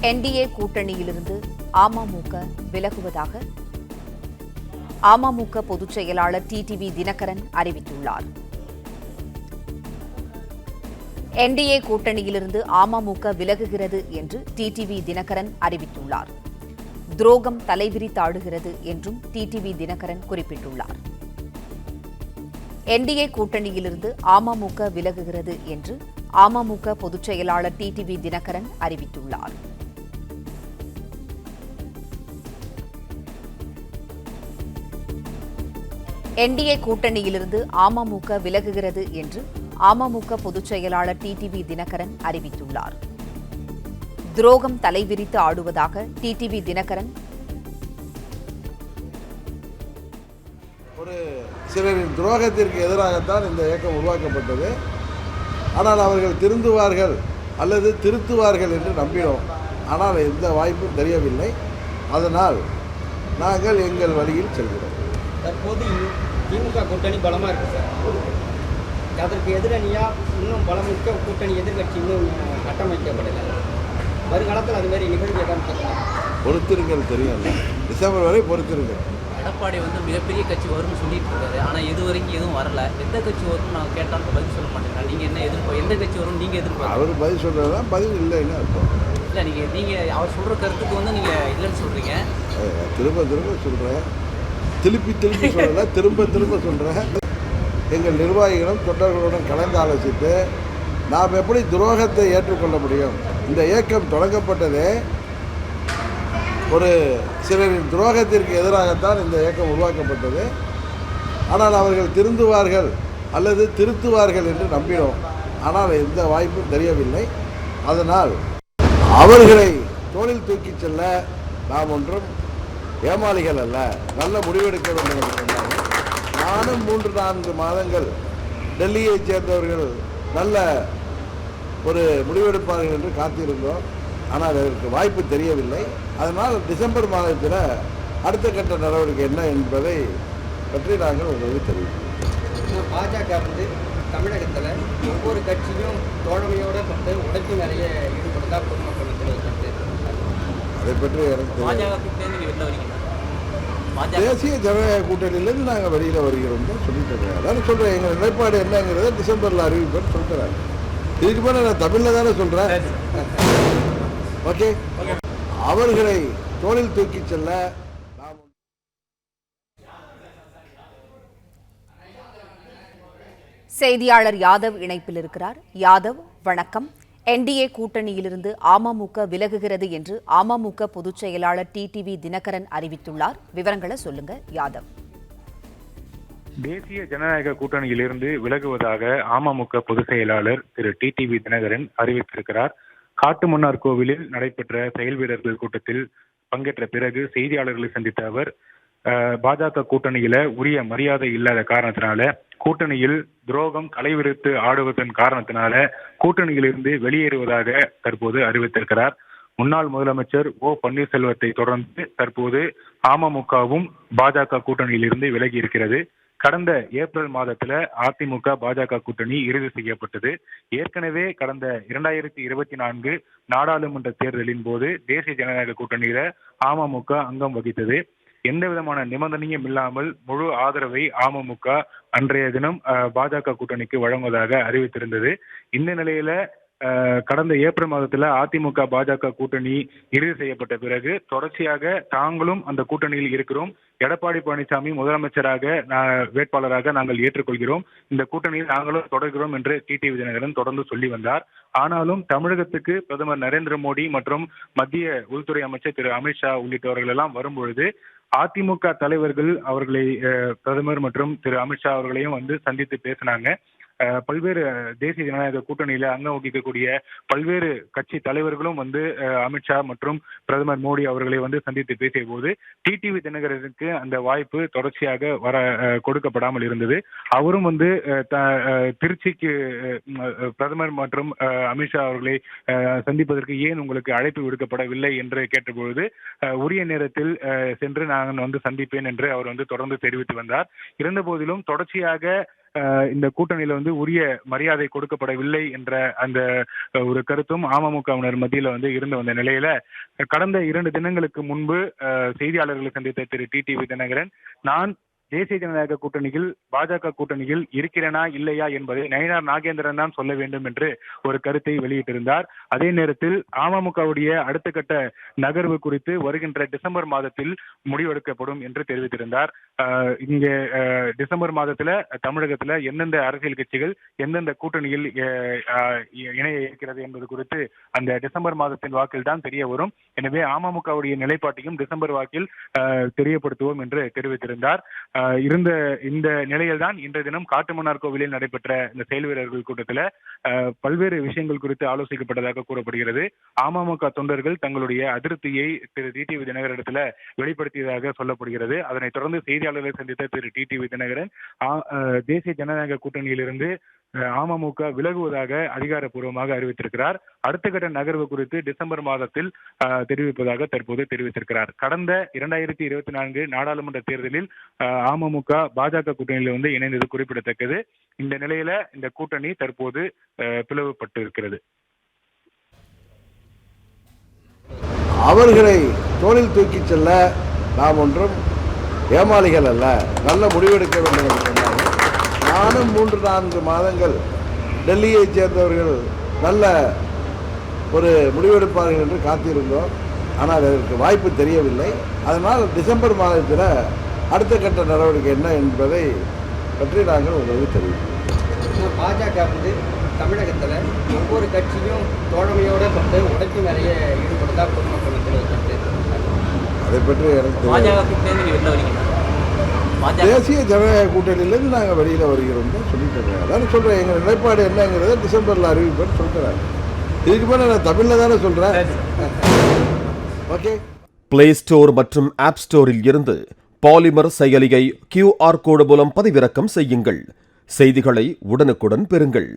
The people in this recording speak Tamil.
என்டிஏ கூட்டணியிலிருந்து அமமுக விலகுவதாக அமமுக பொதுச் செயலாளர் டிடிவி தினகரன் அறிவித்துள்ளார். என்டிஏ கூட்டணியிலிருந்து அமமுக விலகுகிறது என்று டிடிவி தினகரன் அறிவித்துள்ளார். துரோகம் தலைவிரித்தாடுகிறது என்றும் டிடிவி தினகரன் குறிப்பிட்டுள்ளார். என்டிஏ கூட்டணியிலிருந்து அமமுக விலகுகிறது என்று அமமுக பொதுச் செயலாளர் டிடிவி தினகரன் அறிவித்துள்ளார். என்டிஏ கூட்டணியிலிருந்து அமமுக விலகுகிறது என்று அமமுக பொதுச் செயலாளர் டிடிவி தினகரன் அறிவித்துள்ளார். துரோகம் தலைவிரித்து ஆடுவதாக டிடிவி தினகரன் ஒரு சிலரின் துரோகத்திற்கு எதிராகத்தான் இந்த இயக்கம் உருவாக்கப்பட்டது. ஆனால் அவர்கள் திருந்துவார்கள் அல்லது திருத்துவார்கள் என்று நம்பினோம். ஆனால் எந்த வாய்ப்பும் தெரியவில்லை. அதனால் நாங்கள் எங்கள் வழியில் செல்கிறோம். தற்போது திமுக கூட்டணி பலமாக இருக்குது சார். அதற்கு எதிரணியாக இன்னும் பலமிக்க கூட்டணி எதிர்கட்சி இன்னும் கட்டமைக்கப்படலை. வருங்காலத்தில் அது மாதிரி நிகழ்வு எதாவது பொறுத்திருங்கள், தெரியும். டிசம்பர் வரை பொறுத்திருங்கள். எடப்பாடி மிகப்பெரிய கட்சி வரும்னு சொல்லிட்டு இருக்காரு. ஆனால் இது வரைக்கும் எதுவும் வரல. எந்த கட்சி வரும்னு நாங்கள் கேட்டாலும் பதில் சொல்ல மாட்டேங்கிறேன். நீங்கள் என்ன எந்த கட்சி வரும் நீங்கள் எதிர்பார்க்க? அவர் பதில் சொல்கிறதா பதில் இல்லைன்னு அர்த்தம். இல்லை நீங்கள் அவர் சொல்கிற கருத்துக்கு நீங்கள் இல்லைன்னு சொல்கிறீங்க. திரும்ப சொல்கிறேன், திருப்பி சொல்லலை, திரும்ப சொல்கிறேன். எங்கள் நிர்வாகிகளும் தொண்டர்களுடன் கலந்து ஆலோசித்து நாம் எப்படி துரோகத்தை ஏற்றுக்கொள்ள முடியும். இந்த இயக்கம் தொடங்கப்பட்டதே ஒரு சிலரின் துரோகத்திற்கு எதிராகத்தான் இந்த இயக்கம் உருவாக்கப்பட்டது. ஆனால் அவர்கள் திருந்துவார்கள் அல்லது திருத்துவார்கள் என்று நம்பினோம். ஆனால் எந்த வாய்ப்பும் தெரியவில்லை. அதனால் அவர்களை தோளில் தூக்கி செல்ல நாம் ஒன்றும் ஏமாளிகள் அல்ல, நல்ல முடிவெடுக்க வேண்டும் என்று சொன்னார்கள். நானும் 3-4 மாதங்கள் டெல்லியைச் சேர்ந்தவர்கள் நல்ல ஒரு முடிவெடுப்பார்கள் என்று காத்திருந்தோம். ஆனால் அதற்கு வாய்ப்பு தெரியவில்லை. அதனால் டிசம்பர் மாதத்தில் அடுத்த கட்ட நடவடிக்கை என்ன என்பதை பற்றி நாங்கள் உங்களுக்கு தெரிவிக்கிறோம். பாஜக தமிழகத்தில் ஒவ்வொரு கட்சியும் தோழமையோடு உடைப்பு வேலையை ஈடுபடுத்தா பொதுமக்கள் அதை பற்றி எனக்கு தேசிய ஜனநாயக கூட்டணியிலேருந்து நாங்கள் வெளியில் வருகிறோம் தான் சொல்லிட்டு அதான் சொல்கிறேன். எங்கள் நிலைப்பாடு என்னங்கிறத டிசம்பரில் அறிவிப்பேன்னு சொல்கிறாங்க. இதுக்கு மேலே நான் தமிழில் தானே சொல்கிறேன். ஓகே, அவர்களை தோளில் தூக்கி செல்ல செய்தியாளர் யாதவ் இணைப்பில் இருக்கிறார். யாதவ், வணக்கம். என்டிஏ கூட்டணியிலிருந்து அமமுக விலகுகிறது என்று அமமுக பொதுச் செயலாளர் டிடிவி தினகரன் அறிவித்துள்ளார். விவரங்களை சொல்லுங்க யாதவ். தேசிய ஜனநாயக கூட்டணியிலிருந்து விலகுவதாக அமமுக பொதுச் செயலாளர் திரு டிடிவி தினகரன் அறிவித்திருக்கிறார். காட்டுமன்னார் கோவிலில் நடைபெற்ற செயல் வீரர்கள் கூட்டத்தில் பங்கேற்ற பிறகு செய்தியாளர்களை சந்தித்த அவர் பாஜக கூட்டணியில உரிய மரியாதை இல்லாத காரணத்தினால, கூட்டணியில் துரோகம் தலைவிரித்து ஆடுவதன் காரணத்தினால கூட்டணியிலிருந்து வெளியேறுவதாக தற்போது அறிவித்திருக்கிறார். முன்னாள் முதலமைச்சர் ஓ பன்னீர்செல்வத்தை தொடர்ந்து தற்போது அமமுகவும் பாஜக கூட்டணியிலிருந்து விலகி இருக்கிறது. கடந்த ஏப்ரல் மாதத்துல அதிமுக பாஜக கூட்டணி இறுதி செய்யப்பட்டது. ஏற்கனவே கடந்த 2024 நாடாளுமன்ற தேர்தலின் போது தேசிய ஜனநாயக கூட்டணியில அமமுக அங்கம் வகித்தது. எந்த விதமான நிபந்தனையும் இல்லாமல் முழு ஆதரவை அமமுக அன்றைய தினம் பாஜக கூட்டணிக்கு வழங்குவதாக அறிவித்திருந்தது. இந்த நிலையில கடந்த ஏப்ரல் மாதத்துல அதிமுக பாஜக கூட்டணி இறுதி செய்யப்பட்ட பிறகு தொடர்ச்சியாக தாங்களும் அந்த கூட்டணியில் இருக்கிறோம், எடப்பாடி பழனிசாமி முதலமைச்சராக வேட்பாளராக நாங்கள் ஏற்றுக்கொள்கிறோம், இந்த கூட்டணியில் நாங்களும் தொடர்கிறோம் என்று டிடிவி தினகரன் தொடர்ந்து சொல்லி வந்தார். ஆனாலும் தமிழகத்துக்கு பிரதமர் நரேந்திர மோடி மற்றும் மத்திய உள்துறை அமைச்சர் திரு அமித்ஷா உள்ளிட்டவர்கள் எல்லாம் வரும்பொழுது அதிமுக தலைவர்கள் அவர்களை பிரதமர் மற்றும் திரு அமித்ஷா அவர்களையும் சந்தித்து பேசினாங்க. பல்வேறு தேசிய ஜனநாயக கூட்டணியில அங்கம் வகிக்கக்கூடிய பல்வேறு கட்சி தலைவர்களும் அமித்ஷா மற்றும் பிரதமர் மோடி அவர்களை சந்தித்து பேசிய போது டிடிவி தினகரனுக்கு அந்த வாய்ப்பு தொடர்ச்சியாக கொடுக்கப்படாமல் இருந்தது. அவரும் திருச்சிக்கு பிரதமர் மற்றும் அமித்ஷா அவர்களை சந்திப்பதற்கு ஏன் உங்களுக்கு அழைப்பு விடுக்கப்படவில்லை என்று கேட்டபொழுது உரிய நேரத்தில் சென்று நான் சந்திப்பேன் என்று அவர் தொடர்ந்து தெரிவித்து வந்தார். இருந்த போதிலும் தொடர்ச்சியாக இந்த கூட்டணியில வந்து உரிய மரியாதை கொடுக்கப்படவில்லை என்ற அந்த ஒரு கருத்தும் அமமுகவினர் மத்தியில வந்து இருந்து வந்த நிலையில கடந்த 2 தினங்களுக்கு முன்பு செய்தியாளர்களை சந்தித்த திரு டிடிவி தினகரன், நான் தேசிய ஜனநாயக கூட்டணியில் பாஜக கூட்டணியில் இருக்கிறேனா இல்லையா என்பதை நயினார் நாகேந்திரன் தான் சொல்ல வேண்டும் என்று ஒரு கருத்தை வெளியிட்டிருந்தார். அதே நேரத்தில் அமமுகவுடைய அடுத்த கட்ட நகர்வு குறித்து வருகின்ற டிசம்பர் மாதத்தில் முடிவெடுக்கப்படும் என்று தெரிவித்திருந்தார். இங்கே டிசம்பர் மாதத்துல தமிழகத்துல எந்தெந்த அரசியல் கட்சிகள் எந்தெந்த கூட்டணியில் இணைய இருக்கிறது என்பது குறித்து அந்த டிசம்பர் மாதத்தின் வாக்கில் தான் தெரிய வரும். எனவே அமமுகவுடைய நிலைப்பாட்டையும் டிசம்பர் வாக்கில் தெரியப்படுத்துவோம் என்று தெரிவித்திருந்தார். இருந்த இந்த நிலையில் தான் இன்றைய தினம் காட்டுமன்னார் கோவிலில் நடைபெற்ற இந்த செயல் வீரர்கள் கூட்டத்தில் பல்வேறு விஷயங்கள் குறித்து ஆலோசிக்கப்பட்டதாக கூறப்படுகிறது. அமமுக தொண்டர்கள் தங்களுடைய அதிருப்தியை திரு டிடிவி தினகரனிடத்துல வெளிப்படுத்தியதாக சொல்லப்படுகிறது. அதனைத் தொடர்ந்து செய்தியாளர்களை சந்தித்த திரு டிடிவி தினகரன் தேசிய ஜனநாயக கூட்டணியிலிருந்து அமமுக விலகுவதாக அதிகாரப்பூர்வமாக அறிவித்திருக்கிறார். அடுத்த கட்ட நகர்வு குறித்து டிசம்பர் மாதத்தில் தெரிவிப்பதாக தற்போது தெரிவித்திருக்கிறார். கடந்த 2024 நாடாளுமன்ற தேர்தலில் அமமுக பாஜக கூட்டணியில் வந்து இணைந்தது குறிப்பிடத்தக்கது. இந்த நிலையில இந்த கூட்டணி தற்போது பிளவுபட்டு இருக்கிறது. அவர்களை தோளில் தூக்கி செல்ல நாம் ஒன்றும் ஏமாளிகள் அல்ல, நல்ல முடிவெடுக்க வேண்டும் என்று சொன்னார்கள். நானும் 3-4 மாதங்கள் டெல்லியைச் சேர்ந்தவர்கள் நல்ல ஒரு முடிவெடுப்பார்கள் என்று காத்திருந்தோம். ஆனால் அதற்கு வாய்ப்பு தெரியவில்லை. அதனால் டிசம்பர் மாதத்தில் அடுத்த கட்ட நடவடிக்கை என்ன என்பதை பற்றி நாங்கள் உங்களுக்கு தெரிவிக்கிறோம். பாஜக வந்து தமிழகத்தில் ஒவ்வொரு கட்சியும் தோழமையோடு கொண்டு உடைப்பு வேலையை ஈடுபடுத்தா பொதுமக்களுக்கு அதை பற்றி எனக்கு தேசிய ஜனநாயக கூட்டணியிலேருந்து நாங்கள் வெளியில் வருகிறோம் தான் சொல்லிட்டு இருக்கேன். அதான் சொல்கிறேன், எங்கள் நிலைப்பாடு என்னங்கிறத டிசம்பரில் அறிவிப்பேன்னு சொல்கிறேன். இதுக்கு மேலே நான் தமிழில் தானே சொல்கிறேன். ஓகே. பிளே ஸ்டோர் மற்றும் ஆப் ஸ்டோரில் இருந்து பாலிமர் செயலியை QR கோடு மூலம் பதிவிறக்கம் செய்யுங்கள். செய்திகளை உடனுக்குடன் பெறுங்கள்.